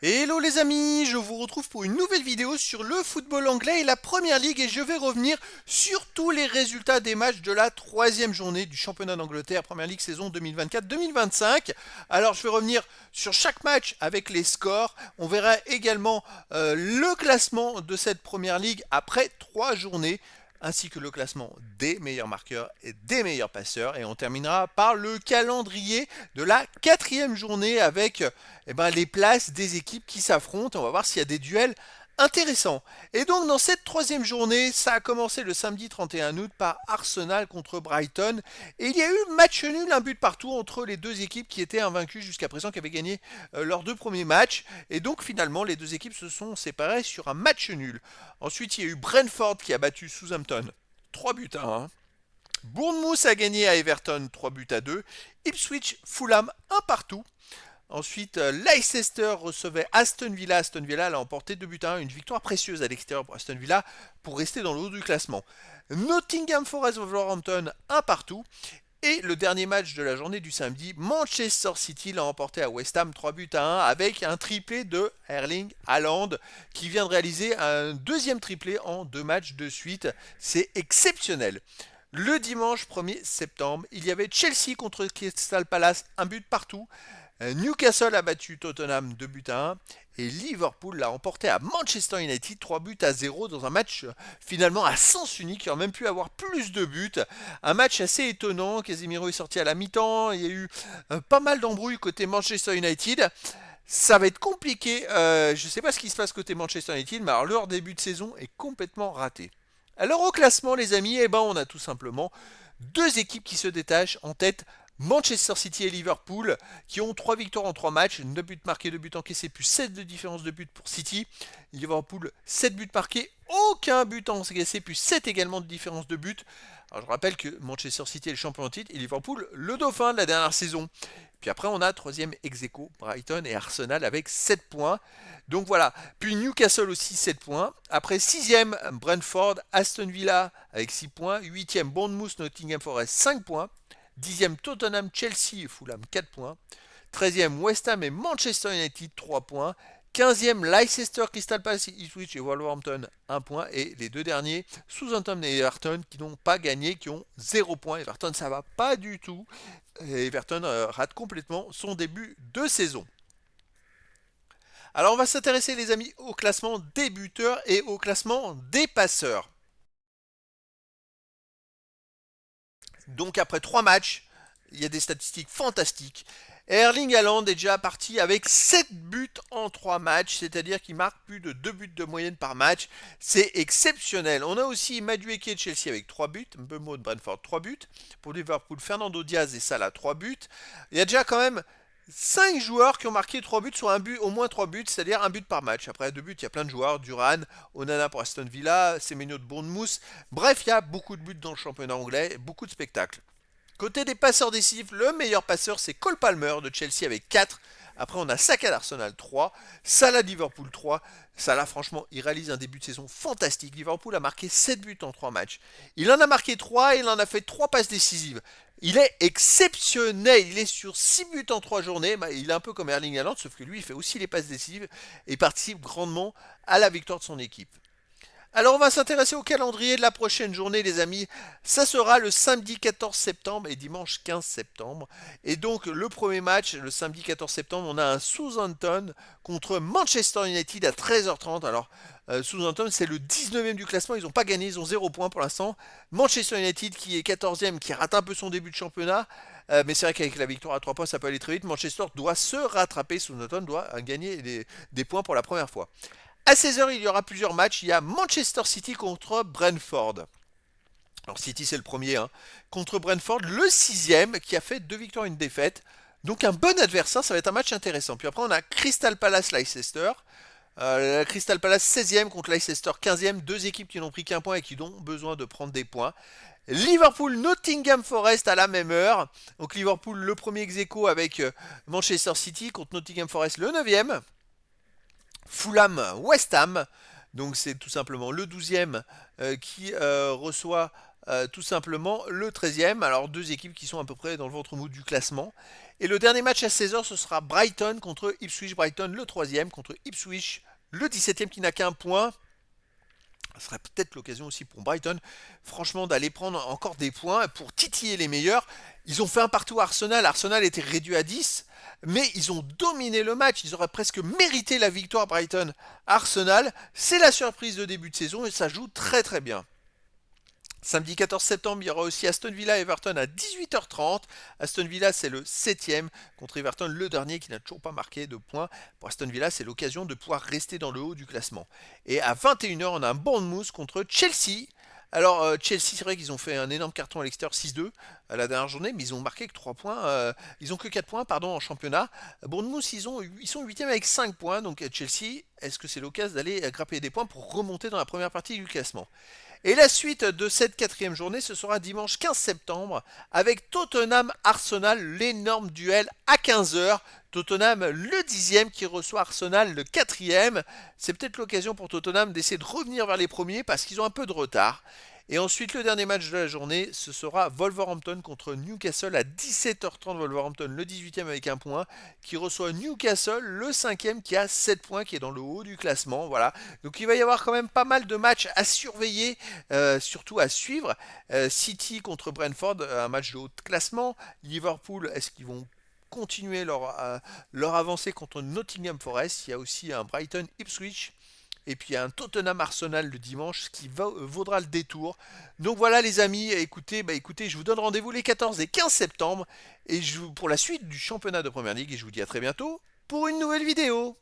Hello les amis, je vous retrouve pour une nouvelle vidéo sur le football anglais et la Première Ligue et je vais revenir sur tous les résultats des matchs de la troisième journée du championnat d'Angleterre Première Ligue saison 2024-2025. Alors je vais revenir sur chaque match avec les scores. On verra également le classement de cette Première Ligue après 3 journées, ainsi que le classement des meilleurs marqueurs et des meilleurs passeurs. Et on terminera par le calendrier de la quatrième journée avec les places des équipes qui s'affrontent. On va voir s'il y a des duels intéressants. Et donc dans cette troisième journée, ça a commencé le samedi 31 août par Arsenal contre Brighton. Et il y a eu match nul, un but partout entre les deux équipes qui étaient invaincues jusqu'à présent, qui avaient gagné leurs deux premiers matchs. Et donc finalement, les deux équipes se sont séparées sur un match nul. Ensuite, il y a eu Brentford qui a battu Southampton 3 buts à 1. Bournemouth a gagné à Everton 3 buts à 2. Ipswich, Fulham 1 partout. Ensuite, Leicester recevait Aston Villa. Aston Villa l'a emporté 2 buts à 1. Une victoire précieuse à l'extérieur pour Aston Villa pour rester dans le haut du classement. Nottingham Forest Wolverhampton 1 partout. Et le dernier match de la journée du samedi, Manchester City l'a emporté à West Ham 3 buts à 1 avec un triplé de Erling Haaland qui vient de réaliser un deuxième triplé en 2 matchs de suite. C'est exceptionnel. Le dimanche 1er septembre, il y avait Chelsea contre Crystal Palace, un but partout. Newcastle a battu Tottenham 2 buts à 1 et Liverpool l'a emporté à Manchester United 3 buts à 0 dans un match finalement à sens unique qui aurait même pu avoir plus de buts. Un match assez étonnant, Casemiro est sorti à la mi-temps, il y a eu pas mal d'embrouilles côté Manchester United. Ça va être compliqué, je ne sais pas ce qui se passe côté Manchester United, mais alors leur début de saison est complètement raté. Alors au classement les amis, on a tout simplement deux équipes qui se détachent en tête. Manchester City et Liverpool qui ont 3 victoires en 3 matchs, 2 buts marqués, 2 buts encaissés, plus 7 de différence de but pour City. Liverpool, 7 buts marqués, aucun but encaissé, plus 7 également de différence de but. Alors je rappelle que Manchester City est le champion en titre et Liverpool le dauphin de la dernière saison. Puis après on a troisième ex-aequo, Brighton et Arsenal avec 7 points. Donc voilà, puis Newcastle aussi 7 points. Après sixième Brentford, Aston Villa avec 6 points. Huitième Bournemouth, Nottingham Forest 5 points. 10e Tottenham, Chelsea et Fulham 4 points. 13e West Ham et Manchester United 3 points. 15e Leicester, Crystal Palace, Ipswich et Wolverhampton 1 point. Et les deux derniers, Southampton et Everton, qui n'ont pas gagné, qui ont 0 point. Everton, ça va pas du tout. Et Everton rate complètement son début de saison. Alors on va s'intéresser les amis au classement des buteurs et au classement des passeurs. Donc après 3 matchs, il y a des statistiques fantastiques. Erling Haaland est déjà parti avec 7 buts en 3 matchs, c'est-à-dire qu'il marque plus de 2 buts de moyenne par match. C'est exceptionnel. On a aussi Madueke de Chelsea avec 3 buts, Mbeumo de Brentford 3 buts. Pour Liverpool, Fernando Diaz et Salah 3 buts. Il y a déjà quand même 5 joueurs qui ont marqué 3 buts, soit un but, au moins 3 buts, c'est-à-dire un but par match. Après 2 buts, il y a plein de joueurs, Duran, Onana pour Aston Villa, Semenyo de Bournemouth. Bref, il y a beaucoup de buts dans le championnat anglais, beaucoup de spectacles. Côté des passeurs décisifs, le meilleur passeur c'est Cole Palmer de Chelsea avec 4. Après on a Saka d'Arsenal 3, Salah de Liverpool 3. Salah franchement il réalise un début de saison fantastique. Liverpool a marqué 7 buts en 3 matchs. Il en a marqué 3 et il en a fait 3 passes décisives. Il est exceptionnel, il est sur 6 buts en 3 journées. Il est un peu comme Erling Haaland sauf que lui il fait aussi les passes décisives et participe grandement à la victoire de son équipe. Alors on va s'intéresser au calendrier de la prochaine journée les amis. Ça sera le samedi 14 septembre et dimanche 15 septembre. Et donc le premier match, le samedi 14 septembre, on a un Southampton contre Manchester United à 13h30. Alors Southampton c'est le 19e du classement, ils n'ont pas gagné, ils ont 0 points pour l'instant. Manchester United qui est 14e, qui rate un peu son début de championnat. Mais c'est vrai qu'avec la victoire à 3 points ça peut aller très vite. Manchester doit se rattraper, Southampton doit gagner des points pour la première fois. À 16h, il y aura plusieurs matchs. Il y a Manchester City contre Brentford. Alors City c'est le premier, hein. Contre Brentford, le sixième qui a fait 2 victoires et une défaite. Donc un bon adversaire, ça va être un match intéressant. Puis après on a Crystal Palace Leicester. Crystal Palace 16e contre Leicester 15e. Deux équipes qui n'ont pris qu'un point et qui ont besoin de prendre des points. Liverpool Nottingham Forest à la même heure. Donc Liverpool le premier ex-aequo avec Manchester City contre Nottingham Forest le 9e. Fulham West Ham. Donc c'est tout simplement le 12e qui reçoit tout simplement le 13e. Alors deux équipes qui sont à peu près dans le ventre mou du classement. Et le dernier match à 16h, ce sera Brighton contre Ipswich. Brighton, le 3e, contre Ipswich, le 17e qui n'a qu'un point. Ce serait peut-être l'occasion aussi pour Brighton, franchement, d'aller prendre encore des points pour titiller les meilleurs. Ils ont fait un partout à Arsenal. Arsenal était réduit à 10, mais ils ont dominé le match. Ils auraient presque mérité la victoire Brighton. Arsenal, c'est la surprise de début de saison et ça joue très très bien. Samedi 14 septembre, il y aura aussi Aston Villa Everton à 18h30. Aston Villa, c'est le 7e contre Everton, le dernier qui n'a toujours pas marqué de points. Pour Aston Villa, c'est l'occasion de pouvoir rester dans le haut du classement. Et à 21h, on a un Bournemouth contre Chelsea. Alors, Chelsea, c'est vrai qu'ils ont fait un énorme carton à l'extérieur 6-2 à la dernière journée, mais ils ont marqué que 3 points. Ils ont que 4 points pardon, en championnat. Bournemouth, ils sont 8e avec 5 points. Donc, Chelsea, est-ce que c'est l'occasion d'aller grapper des points pour remonter dans la première partie du classement? Et la suite de cette quatrième journée, ce sera dimanche 15 septembre avec Tottenham-Arsenal, l'énorme duel à 15h. Tottenham le 10e qui reçoit Arsenal le 4e. C'est peut-être l'occasion pour Tottenham d'essayer de revenir vers les premiers parce qu'ils ont un peu de retard. Et ensuite, le dernier match de la journée, ce sera Wolverhampton contre Newcastle à 17h30. Wolverhampton, le 18e avec un point, qui reçoit Newcastle, le 5e qui a 7 points, qui est dans le haut du classement. Voilà. Donc il va y avoir quand même pas mal de matchs à surveiller, surtout à suivre. City contre Brentford, un match de haut classement. Liverpool, est-ce qu'ils vont continuer leur avancée contre Nottingham Forest? Il y a aussi un Brighton Ipswich. Et puis un Tottenham Arsenal le dimanche, ce qui vaudra le détour. Donc voilà les amis, écoutez, je vous donne rendez-vous les 14 et 15 septembre pour la suite du championnat de Première Ligue. Et je vous dis à très bientôt pour une nouvelle vidéo.